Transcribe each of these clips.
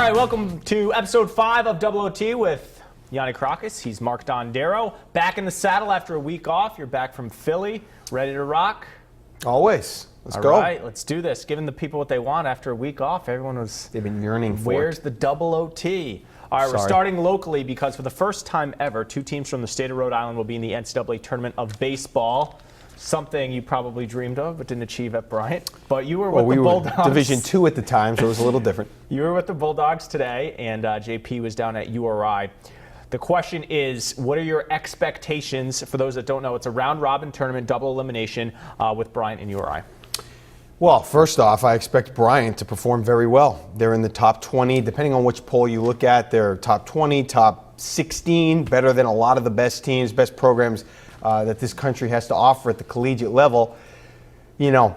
right, welcome to episode 5 of Double OT with Yianni Crocus. He's Mark Dondero. Back in the saddle after a week off. You're back from Philly, ready to rock? Always. Let's go. All right, let's do this. Giving the people what they want after a week off. Everyone was... They've been yearning for Where's the Double OT? All right, we're starting locally because for the first time ever, 2 teams from the state of Rhode Island will be in the NCAA Tournament of Baseball. Something you probably dreamed of but didn't achieve at Bryant. But you were with the Bulldogs. Were Division II at the time, so it was a little different. You were with the Bulldogs today, and JP was down at URI. The question is, what are your expectations? For those that don't know, it's a round-robin tournament, double elimination with Bryant and URI. Well, first off, I expect Bryant to perform very well. They're in the top 20. Depending on which poll you look at, they're top 20, top 16, better than a lot of the best teams, best programs that this country has to offer at the collegiate level. You know,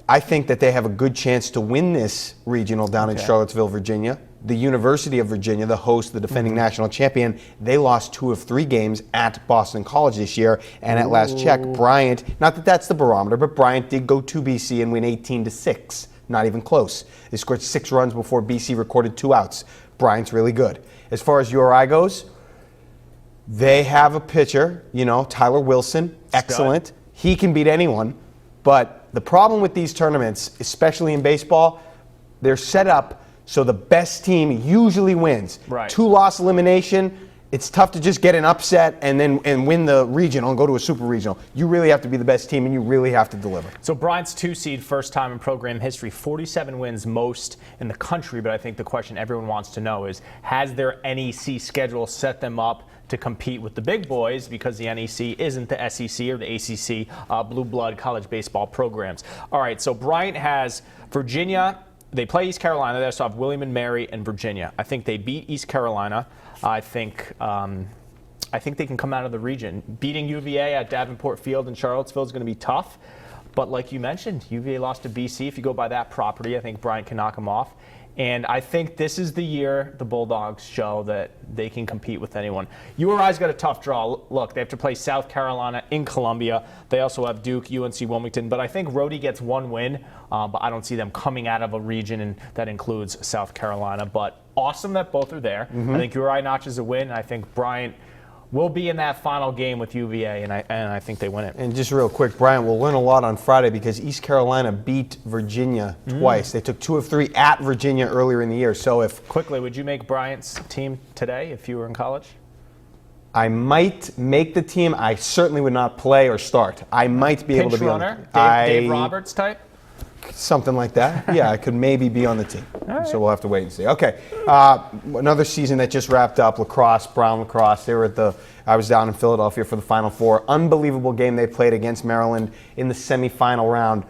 I think that they have a good chance to win this regional down in Charlottesville, Virginia. The University of Virginia, the host, the defending national champion, they lost 2 of 3 games at Boston College this year. And at last check, Bryant, not that that's the barometer, but Bryant did go to BC and win 18-6. Not even close. They scored 6 runs before BC recorded 2 outs. Bryant's really good. As far as URI goes, they have a pitcher, you know, Tyler Wilson, excellent. He can beat anyone. But the problem with these tournaments, especially in baseball, they're set up so the best team usually wins. Right. 2-loss elimination, it's tough to just get an upset and win the regional and go to a super regional. You really have to be the best team, and you really have to deliver. So Bryant's 2-seed, first time in program history, 47 wins, most in the country. But I think the question everyone wants to know is, has their NEC schedule set them up to compete with the big boys, because the NEC isn't the SEC or the ACC blue blood college baseball programs. All right, so Bryant has Virginia. They play East Carolina. They also have William and Mary and Virginia. I think they beat East Carolina. I think they can come out of the region. Beating UVA at Davenport Field in Charlottesville is going to be tough. But like you mentioned, UVA lost to BC. If you go by that property, I think Bryant can knock them off. And I think this is the year the Bulldogs show that they can compete with anyone. URI's got a tough draw. Look, they have to play South Carolina in Columbia. They also have Duke, UNC Wilmington. But I think Rhodey gets 1 win. But I don't see them coming out of a region and that includes South Carolina. But awesome that both are there. I think URI notches a win. I think Bryant will be in that final game with UVA, and I think they win it. And just real quick, Bryant, we'll learn a lot on Friday because East Carolina beat Virginia twice. They took 2 of 3 at Virginia earlier in the year. So if quickly, would you make Bryant's team today if you were in college? I might make the team. I certainly would not play or start. I might be able to be runner, on Dave Roberts type? Something like that. Yeah, I could maybe be on the team. Right. So we'll have to wait and see. Okay, another season that just wrapped up. Lacrosse, Brown Lacrosse. They were I was down in Philadelphia for the Final Four. Unbelievable game they played against Maryland in the semifinal round.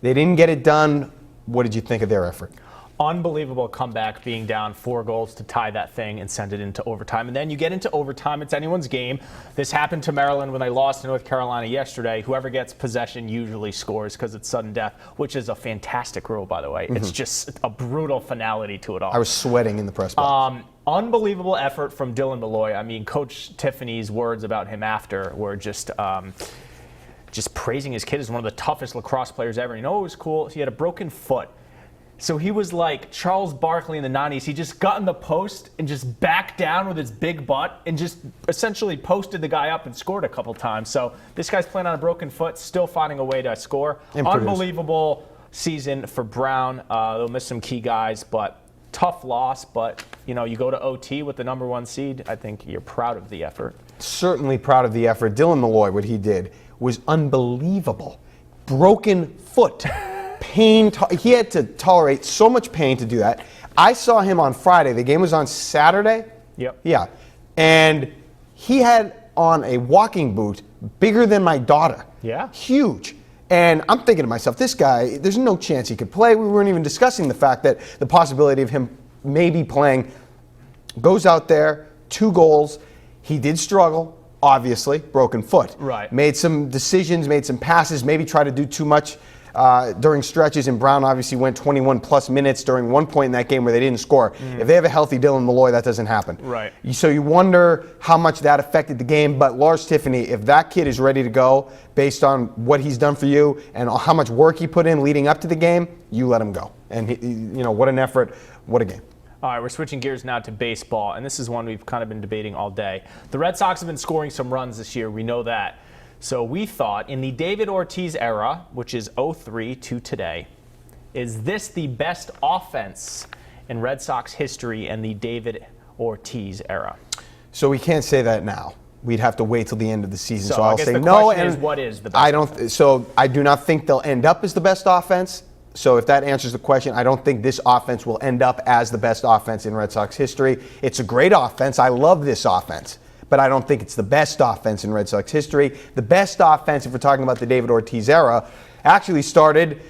They didn't get it done. What did you think of their effort? Unbelievable comeback, being down 4 goals to tie that thing and send it into overtime. And then you get into overtime, it's anyone's game. This happened to Maryland when they lost to North Carolina yesterday. Whoever gets possession usually scores because it's sudden death, which is a fantastic rule, by the way. It's just a brutal finality to it all. I was sweating in the press box. Unbelievable effort from Dylan Malloy. I mean, Coach Tiffany's words about him after were just praising his kid as one of the toughest lacrosse players ever. You know what was cool? He had a broken foot. So he was like Charles Barkley in the 90s. He just got in the post and just backed down with his big butt and just essentially posted the guy up and scored a couple times. So this guy's playing on a broken foot, still finding a way to score. Unbelievable season for Brown. They'll miss some key guys, but tough loss. But, you know, you go to OT with the number 1 seed. I think you're proud of the effort. Certainly proud of the effort. Dylan Malloy, what he did was unbelievable. Broken foot. Pain. He had to tolerate so much pain to do that. I saw him on Friday. The game was on Saturday. Yep. Yeah. And he had on a walking boot bigger than my daughter. Yeah. Huge. And I'm thinking to myself, this guy, there's no chance he could play. We weren't even discussing the fact that the possibility of him maybe playing. Goes out there, 2 goals. He did struggle, obviously, broken foot. Right. Made some decisions, made some passes, maybe tried to do too much during stretches, and Brown obviously went 21-plus minutes during one point in that game where they didn't score. If they have a healthy Dylan Malloy, that doesn't happen. Right. So you wonder how much that affected the game, but Lars Tiffany, if that kid is ready to go based on what he's done for you and how much work he put in leading up to the game, you let him go. And, what an effort, what a game. All right, we're switching gears now to baseball, and this is one we've kind of been debating all day. The Red Sox have been scoring some runs this year. We know that. So we thought in the David Ortiz era, which is 03 to today, is this the best offense in Red Sox history in the David Ortiz era? So we can't say that now. We'd have to wait till the end of the season. So So I I'll guess say the no. question And is, what is the best I don't. offense? So I do not think they'll end up as the best offense. So if that answers the question, I don't think this offense will end up as the best offense in Red Sox history. It's a great offense. I love this offense, but I don't think it's the best offense in Red Sox history. The best offense, if we're talking about the David Ortiz era, actually started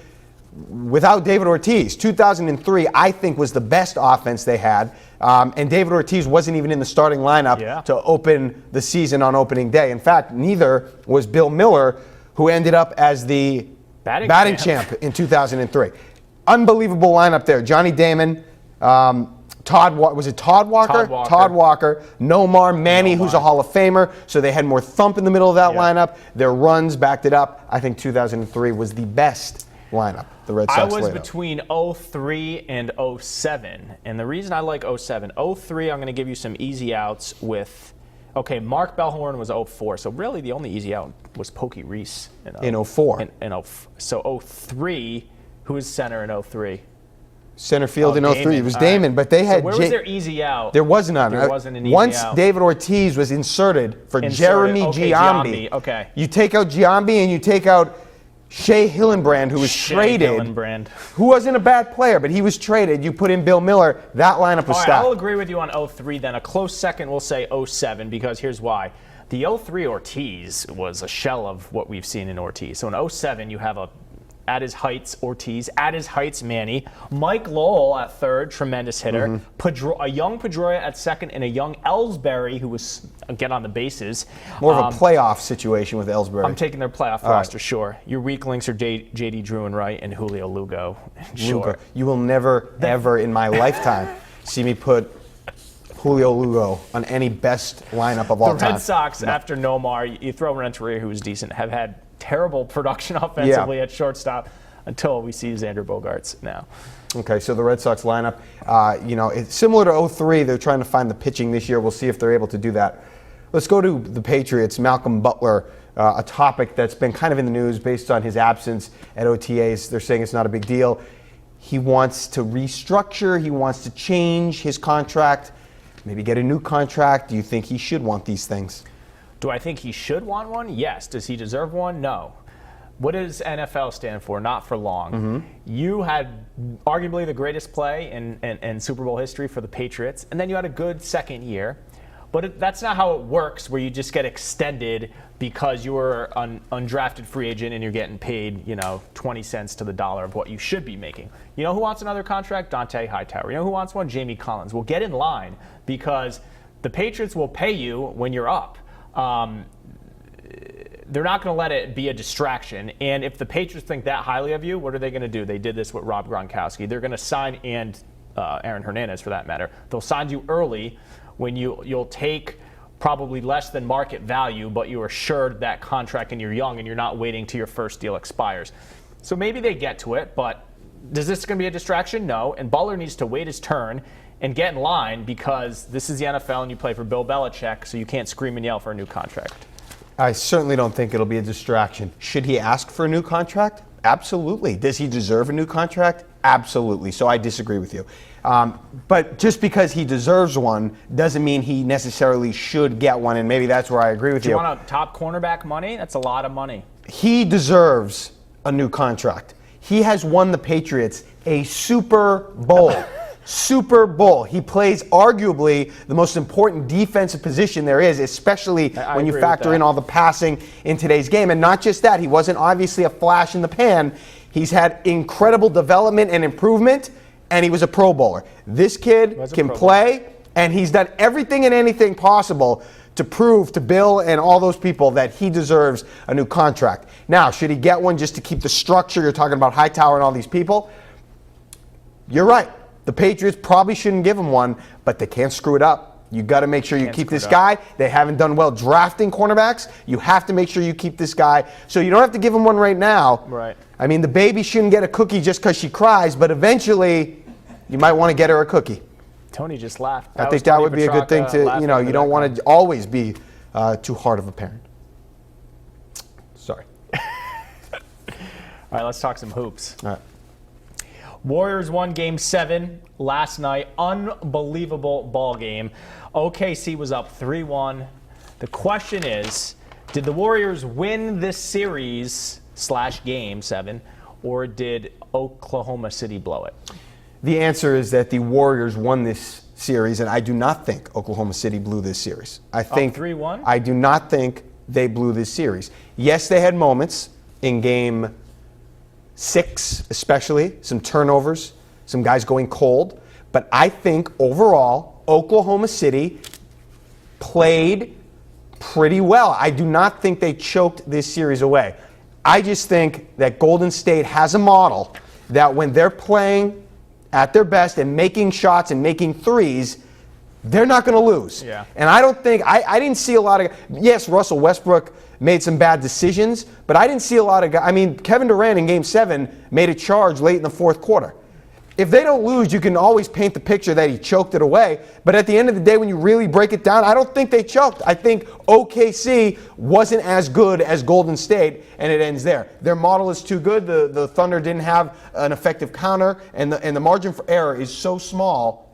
without David Ortiz. 2003, I think, was the best offense they had. And David Ortiz wasn't even in the starting lineup to open the season on opening day. In fact, neither was Bill Miller, who ended up as the batting champ in 2003. Unbelievable lineup there. Johnny Damon, Todd Walker? Todd Walker, Nomar, Manny, who's a Hall of Famer. So they had more thump in the middle of that lineup. Their runs backed it up. I think 2003 was the best lineup the Red Sox I was laid up. between 03 and 07. And the reason I like 07, 03, I'm going to give you some easy outs with, okay, Mark Bellhorn was 04. So really the only easy out was Pokey Reese in 04. So 03, who was center in 03? Center field in 03. Damon. It was Damon, but they had. So where was their easy out? There was none. There wasn't an easy Once out. David Ortiz was inserted for Jeremy Giambi. Okay. You take out Giambi and you take out Shea Hillenbrand, who was traded. Hillenbrand. Who wasn't a bad player, but he was traded. You put in Bill Miller. That lineup was All right, stacked. I'll agree with you on 03 then. A close second, we'll say 07, because here's why. The 03 Ortiz was a shell of what we've seen in Ortiz. So in 07, you have at his heights, Ortiz. At his heights, Manny. Mike Lowell at third, tremendous hitter. A young Pedroia at second, and a young Ellsbury, who was, again, on the bases. More of a playoff situation with Ellsbury. I'm taking their playoff roster, sure. Your weak links are J.D. Drew and Wright and Julio Lugo. Sure. You will never, ever in my lifetime see me put Julio Lugo on any best lineup of all time. The Red Sox, after Nomar, you throw Renteria, who was decent, have had terrible production offensively at shortstop until we see Xander Bogaerts now. Okay, so the Red Sox lineup, it's similar to 03. They're trying to find the pitching this year. We'll see if they're able to do that. Let's go to the Patriots. Malcolm Butler, a topic that's been kind of in the news based on his absence at OTAs. They're saying it's not a big deal. He wants to restructure. He wants to change his contract, maybe get a new contract. Do you think he should want these things? Do I think he should want one? Yes. Does he deserve one? No. What does NFL stand for? Not for long. You had arguably the greatest play in Super Bowl history for the Patriots, and then you had a good second year. But that's not how it works, where you just get extended because you were an undrafted free agent and you're getting paid, 20 cents to the dollar of what you should be making. You know who wants another contract? Dante Hightower. You know who wants one? Jamie Collins. Well, get in line, because the Patriots will pay you when you're up. They're not going to let it be a distraction. And if the Patriots think that highly of you, what are they going to do? They did this with Rob Gronkowski. They're going to sign, and Aaron Hernandez for that matter. They'll sign you early when you'll take probably less than market value, but you're assured that contract and you're young and you're not waiting till your first deal expires. So maybe they get to it, but is this going to be a distraction? No. And Butler needs to wait his turn and get in line, because this is the NFL and you play for Bill Belichick, so you can't scream and yell for a new contract. I certainly don't think it'll be a distraction. Should he ask for a new contract? Absolutely. Does he deserve a new contract? Absolutely. So I disagree with you. But just because he deserves one doesn't mean he necessarily should get one, and maybe that's where I agree with you. Do you want a top cornerback money? That's a lot of money. He deserves a new contract. He has won the Patriots a Super Bowl. Super Bowl. He plays arguably the most important defensive position there is, especially when you factor in all the passing in today's game. And not just that, he wasn't obviously a flash in the pan. He's had incredible development and improvement, and he was a Pro Bowler. This kid can play, and he's done everything and anything possible to prove to Bill and all those people that he deserves a new contract. Now, should he get one just to keep the structure? You're talking about Hightower and all these people. You're right. The Patriots probably shouldn't give him one, but they can't screw it up. You got to make sure you keep this guy. They haven't done well drafting cornerbacks. You have to make sure you keep this guy. So you don't have to give him one right now. Right. I mean, the baby shouldn't get a cookie just because she cries, but eventually you might want to get her a cookie. Tony just laughed. I think that would be a good thing to, you don't want to always be too hard of a parent. Sorry. All right, let's talk some hoops. All right. Warriors won Game 7 last night. Unbelievable ball game. OKC was up 3-1. The question is, did the Warriors win this series / Game 7, or did Oklahoma City blow it? The answer is that the Warriors won this series, and I do not think Oklahoma City blew this series. I think 3-1? I do not think they blew this series. Yes, they had moments in Game 6, especially, some turnovers, some guys going cold. But I think overall, Oklahoma City played pretty well. I do not think they choked this series away. I just think that Golden State has a model that when they're playing at their best and making shots and making threes, they're not going to lose. Yeah. And I don't think, I didn't see a lot of, yes, Russell Westbrook made some bad decisions, but I didn't see a lot of guys. I mean, Kevin Durant in Game 7 made a charge late in the fourth quarter. If they don't lose, you can always paint the picture that he choked it away. But at the end of the day, when you really break it down, I don't think they choked. I think OKC wasn't as good as Golden State, and it ends there. Their model is too good. The Thunder didn't have an effective counter, and the margin for error is so small,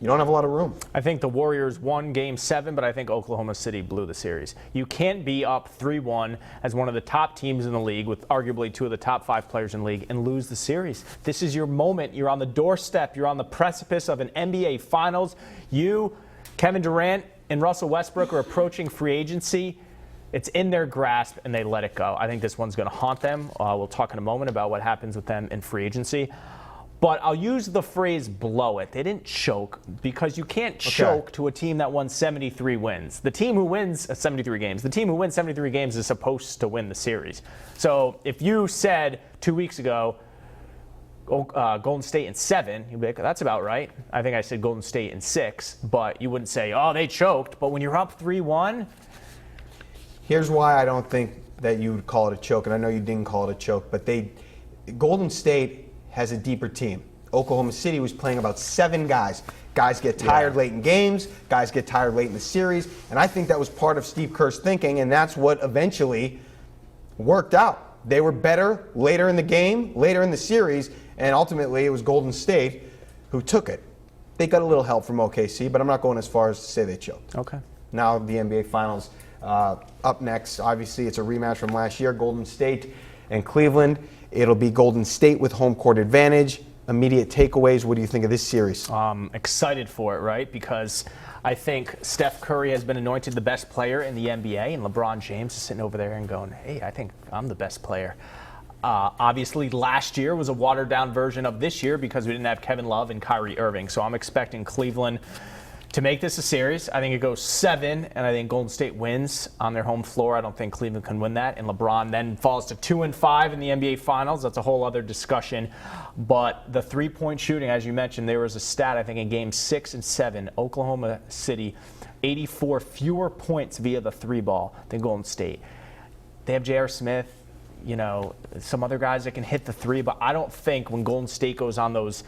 you don't have a lot of room. I think the Warriors won Game 7, but I think Oklahoma City blew the series. You can't be up 3-1 as one of the top teams in the league with arguably 2 of the top 5 players in the league and lose the series. This is your moment. You're on the doorstep. You're on the precipice of an NBA Finals. You, Kevin Durant, and Russell Westbrook are approaching free agency. It's in their grasp, and they let it go. I think this one's going to haunt them. We'll talk in a moment about what happens with them in free agency. But I'll use the phrase blow it. They didn't choke because you can't choke to a team that won 73 wins. The team who wins 73 games, the team who wins 73 games is supposed to win the series. So if you said 2 weeks ago, Golden State in 7, you'd be like, that's about right. I think I said Golden State in 6, but you wouldn't say, oh, they choked. But when you're up 3-1. Here's why I don't think that you would call it a choke, and I know you didn't call it a choke, but Golden State has a deeper team. Oklahoma City was playing about 7 guys. Guys get tired late in games. Guys get tired late in the series. And I think that was part of Steve Kerr's thinking, and that's what eventually worked out. They were better later in the game, later in the series, and ultimately it was Golden State who took it. They got a little help from OKC, but I'm not going as far as to say they choked. Okay. Now the NBA Finals up next. Obviously, it's a rematch from last year, Golden State and Cleveland. It'll be Golden State with home court advantage. Immediate takeaways. What do you think of this series? Excited for it, right? Because I think Steph Curry has been anointed the best player in the NBA, and LeBron James is sitting over there and going, hey, I think I'm the best player. Obviously, last year was a watered-down version of this year because we didn't have Kevin Love and Kyrie Irving. So I'm expecting Cleveland to make this a series. I think it goes 7, and I think Golden State wins on their home floor. I don't think Cleveland can win that. And LeBron then falls to 2-5 in the NBA Finals. That's a whole other discussion. But the three-point shooting, as you mentioned, there was a stat, I think, in Games 6 and 7, Oklahoma City, 84 fewer points via the three ball than Golden State. They have J.R. Smith, some other guys that can hit the three, but I don't think when Golden State goes on those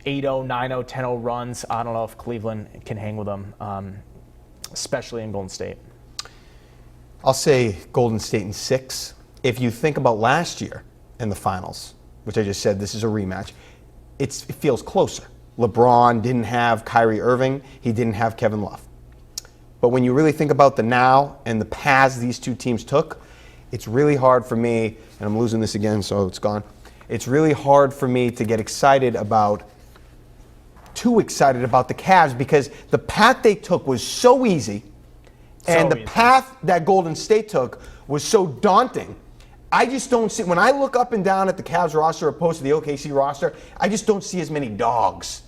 8-0, 9-0, 10-0 runs, I don't know if Cleveland can hang with them, especially in Golden State. I'll say Golden State in 6. If you think about last year in the finals, which I just said this is a rematch, it feels closer. LeBron didn't have Kyrie Irving. He didn't have Kevin Love. But when you really think about the now and the paths these two teams took, it's really hard for me, and I'm losing this again, so it's gone. It's really hard for me to get too excited about the Cavs because the path they took was so easy and the path that Golden State took was so daunting. I just don't see, when I look up and down at the Cavs roster opposed to the OKC roster, I just don't see as many dogs.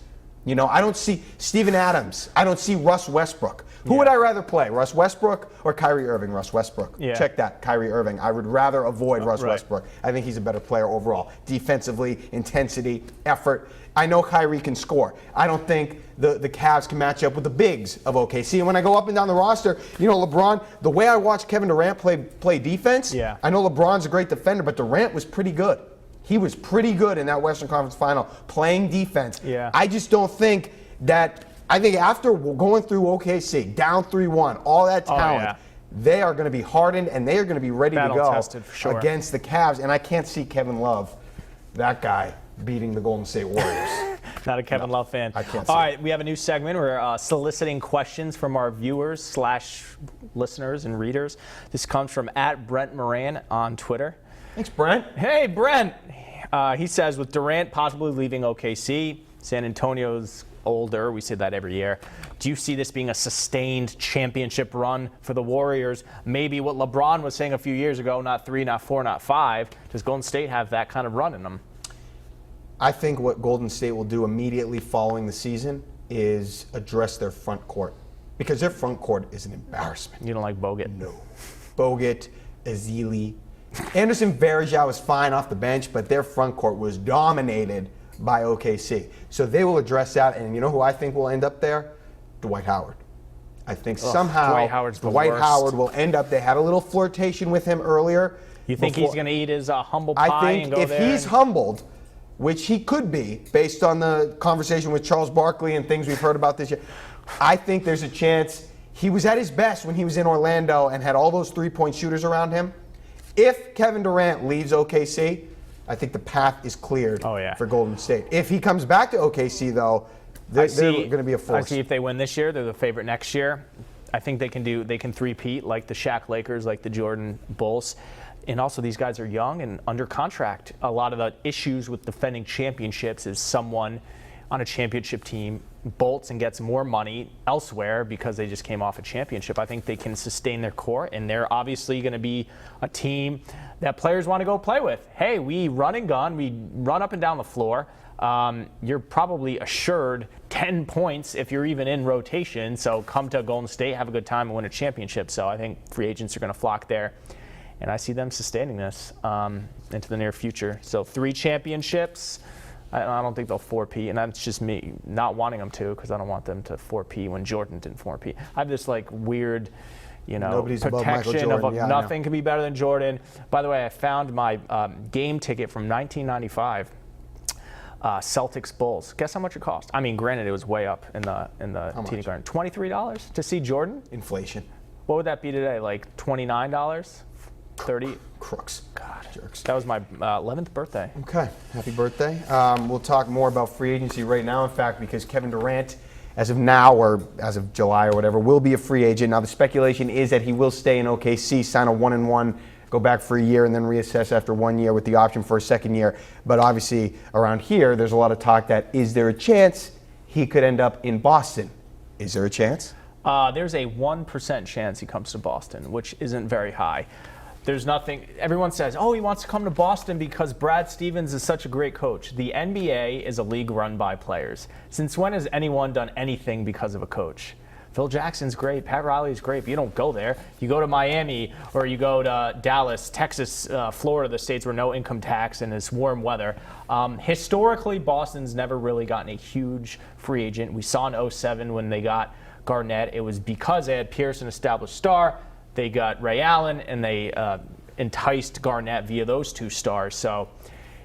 I don't see Steven Adams. I don't see Russ Westbrook. Who would I rather play, Russ Westbrook or Kyrie Irving? Russ Westbrook. Yeah. Check that, Kyrie Irving. I would rather avoid Russ Westbrook. I think he's a better player overall. Defensively, intensity, effort. I know Kyrie can score. I don't think the Cavs can match up with the bigs of OKC. And when I go up and down the roster, LeBron, the way I watch Kevin Durant play defense, I know LeBron's a great defender, but Durant was pretty good. He was pretty good in that Western Conference Final playing defense. Yeah. I just don't think that I think after going through OKC, down 3-1, all that talent, they are going to be hardened and they are going to be ready to go against the Cavs. And I can't see Kevin Love, that guy, beating the Golden State Warriors. Not a Kevin Love fan. I can't see All right, we have a new segment. We're soliciting questions from our viewers / listeners and readers. This comes from @Brent Moran on Twitter. Thanks, Brent. Hey, Brent. He says, with Durant possibly leaving OKC, San Antonio's older, we say that every year. Do you see this being a sustained championship run for the Warriors? Maybe what LeBron was saying a few years ago, not 3, not 4, not 5. Does Golden State have that kind of run in them? I think what Golden State will do immediately following the season is address their front court, because their front court is an embarrassment. You don't like Bogut? No. Bogut, Ezeli. Anderson Varejao was fine off the bench, but their front court was dominated by OKC. So they will address that, and you know who I think will end up there? Dwight Howard. I think somehow Dwight Howard will end up. They had a little flirtation with him earlier. You think he's going to eat his humble pie and go there? I think if he's humbled, which he could be based on the conversation with Charles Barkley and things we've heard about this year, I think there's a chance. He was at his best when he was in Orlando and had all those three-point shooters around him. If Kevin Durant leaves OKC, I think the path is cleared for Golden State. If he comes back to OKC, though, they're going to be a force. I see if they win this year, they're the favorite next year. I think they can three-peat like the Shaq Lakers, like the Jordan Bulls. And also, these guys are young and under contract. A lot of the issues with defending championships is someone on a championship team bolts and gets more money elsewhere because they just came off a championship. I think they can sustain their core, and they're obviously going to be a team that players want to go play with. Hey, we run and gun. We run up and down the floor. You're probably assured 10 points if you're even in rotation. So come to Golden State, have a good time, and win a championship. So I think free agents are going to flock there. And I see them sustaining this into the near future. So 3 championships. I don't think they'll 4P, and that's just me not wanting them to, because I don't want them to 4P when Jordan didn't 4P. I have this like weird, Nobody's protection above Michael of nothing can be better than Jordan. By the way, I found my game ticket from 1995, Celtics Bulls. Guess how much it cost? I mean, granted, it was way up in the TD Garden. $23 to see Jordan. Inflation. What would that be today? Like $29? 30? Crooks. God, jerks. That was my 11th birthday. Okay, happy birthday. We'll talk more about free agency right now, in fact, because Kevin Durant, as of now or as of July or whatever, will be a free agent. Now, the speculation is that he will stay in OKC, sign a 1-and-1, go back for a year, and then reassess after 1 year with the option for a second year. But obviously, around here, there's a lot of talk that is there a chance he could end up in Boston? Is there a chance? There's a 1% chance he comes to Boston, which isn't very high. There's nothing. Everyone says, oh, he wants to come to Boston because Brad Stevens is such a great coach. The NBA is a league run by players. Since when has anyone done anything because of a coach? Phil Jackson's great. Pat Riley's great, but you don't go there. You go to Miami or you go to Dallas, Texas, Florida, the states where no income tax and it's warm weather. Historically, Boston's never really gotten a huge free agent. We saw in 2007 when they got Garnett. It was because they had Pierce, an established star. They got Ray Allen, and they enticed Garnett via those 2 stars. So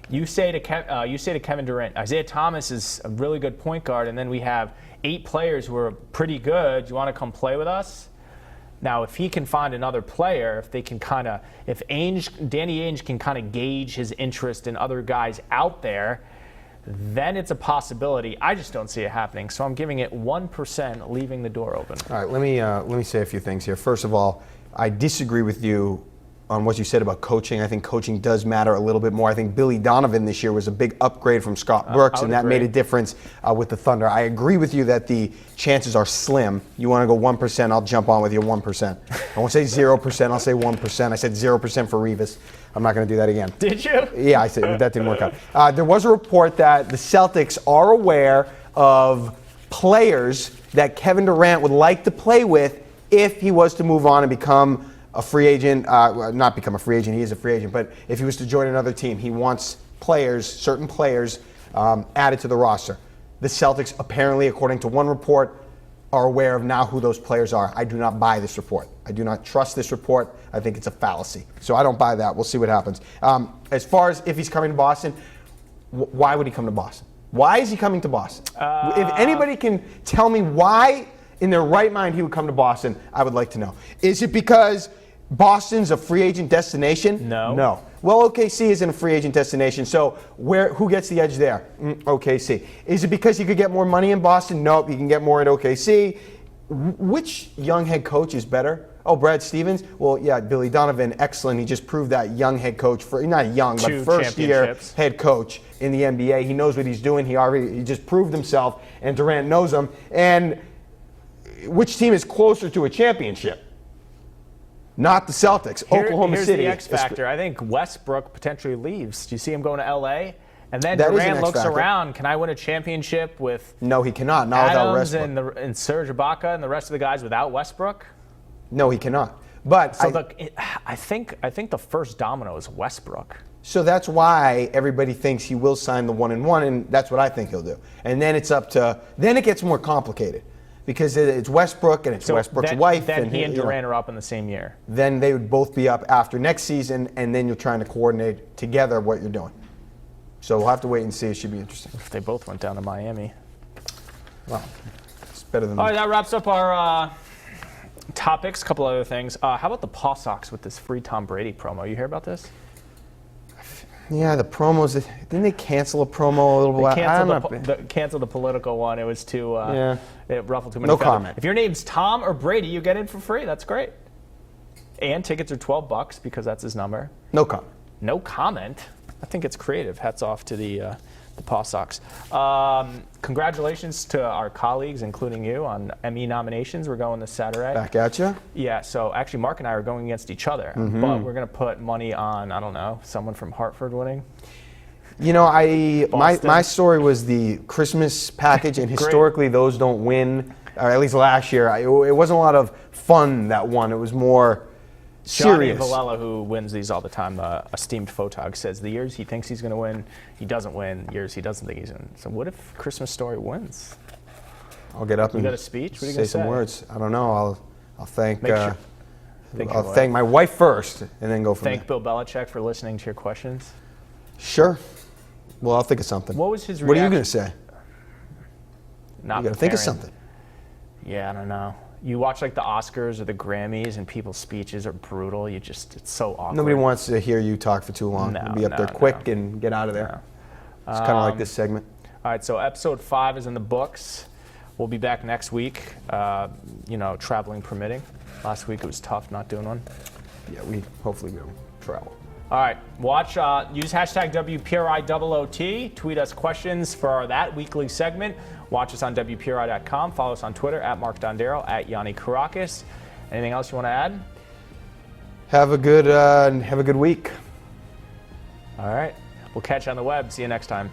you say to Kevin Durant, Isaiah Thomas is a really good point guard, and then we have 8 players who are pretty good. Do you want to come play with us? Now, if he can find another player, if Danny Ainge can kind of gauge his interest in other guys out there, then it's a possibility. I just don't see it happening. So I'm giving it 1%, leaving the door open. All right, let me say a few things here. First of all, I disagree with you on what you said about coaching. I think coaching does matter a little bit more. I think Billy Donovan this year was a big upgrade from Scott Brooks, and that made a difference with the Thunder. I agree with you that the chances are slim. You want to go 1%, I'll jump on with you 1%. I won't say 0%, I'll say 1%. I said 0% for Revis. I'm not going to do that again. Did you? Yeah, I said that didn't work out. There was a report that the Celtics are aware of players that Kevin Durant would like to play with if he was to move on and become a free agent. Not become a free agent, he is a free agent, but if he was to join another team, he wants certain players added to the roster. The Celtics apparently, according to one report, are aware of now who those players are. I do not buy this report. I do not trust this report. I think it's a fallacy. So I don't buy that. We'll see what happens. As far as if he's coming to Boston, why would he come to Boston? Why is he coming to Boston? If anybody can tell me why in their right mind he would come to Boston, I would like to know. Is it because Boston's a free agent destination? No. No. Well, OKC isn't a free agent destination, so who gets the edge there? OKC. Is it because you could get more money in Boston? Nope, you can get more at OKC. Which young head coach is better? Oh, Brad Stevens? Well, yeah, Billy Donovan, excellent. He just proved that young head coach, not young, but first-year head coach in the NBA. He knows what he's doing. He just proved himself, and Durant knows him. And which team is closer to a championship? Not the Celtics. Oklahoma City. Here's the X factor. I think Westbrook potentially leaves. Do you see him going to L.A.? And then Durant looks around. Can I win a championship with? No, he cannot. Not without Westbrook. And Serge Ibaka and the rest of the guys without Westbrook? No, he cannot. But so I think the first domino is Westbrook. So that's why everybody thinks he will sign the 1-1, and that's what I think he'll do. And then it's up to then it gets more complicated because it's Westbrook and it's Westbrook's wife. Then he and Durant are up in the same year. Then they would both be up after next season, and then you're trying to coordinate together what you're doing. So we'll have to wait and see. It should be interesting. If they both went down to Miami. Well, it's better than. All right, that wraps up our topics. A couple other things. How about the Paw Sox with this free Tom Brady promo? You hear about this? Yeah, the promos. Didn't they cancel a promo a little while? They canceled the political one. It was too. It ruffled too many feathers. No comment. If your name's Tom or Brady, you get in for free. That's great. And tickets are $12 because that's his number. No comment. No comment. I think it's creative. Hats off to the Paw Sox. Congratulations to our colleagues, including you, on Emmy nominations. We're going this Saturday. Back at you? Yeah, so actually Mark and I are going against each other. But we're going to put money on, I don't know, someone from Hartford winning. You know, my story was the Christmas package, and historically those don't win, or at least last year. It wasn't a lot of fun that won. It was more serious. Johnny Valella, who wins these all the time, the esteemed photog, says the years he thinks he's going to win, he doesn't win. Years he doesn't think he's going to. So what if Christmas Story wins? I'll get up and got a speech? What are you say some words. I don't know. I'll thank I'll thank my wife first, and then go from there. Thank Bill Belichick for listening to your questions. Sure. Well, I'll think of something. What was his reaction? What are you going to say? Not you got to think of something. Yeah, I don't know. You watch like the Oscars or the Grammys, and people's speeches are brutal. It's so awkward. Nobody wants to hear you talk for too long. You'll be up there quick and get out of there. It's kind of like this segment. All right, so episode 5 is in the books. We'll be back next week, traveling permitting. Last week it was tough not doing one. Yeah, hopefully we'll travel. All right, watch, use hashtag WPRIOOT, tweet us questions for that weekly segment. Watch us on WPRI.com, follow us on Twitter, at Mark Dondero, at Yianni Kourakis. Anything else you want to add? Have a good week. All right, we'll catch you on the web. See you next time.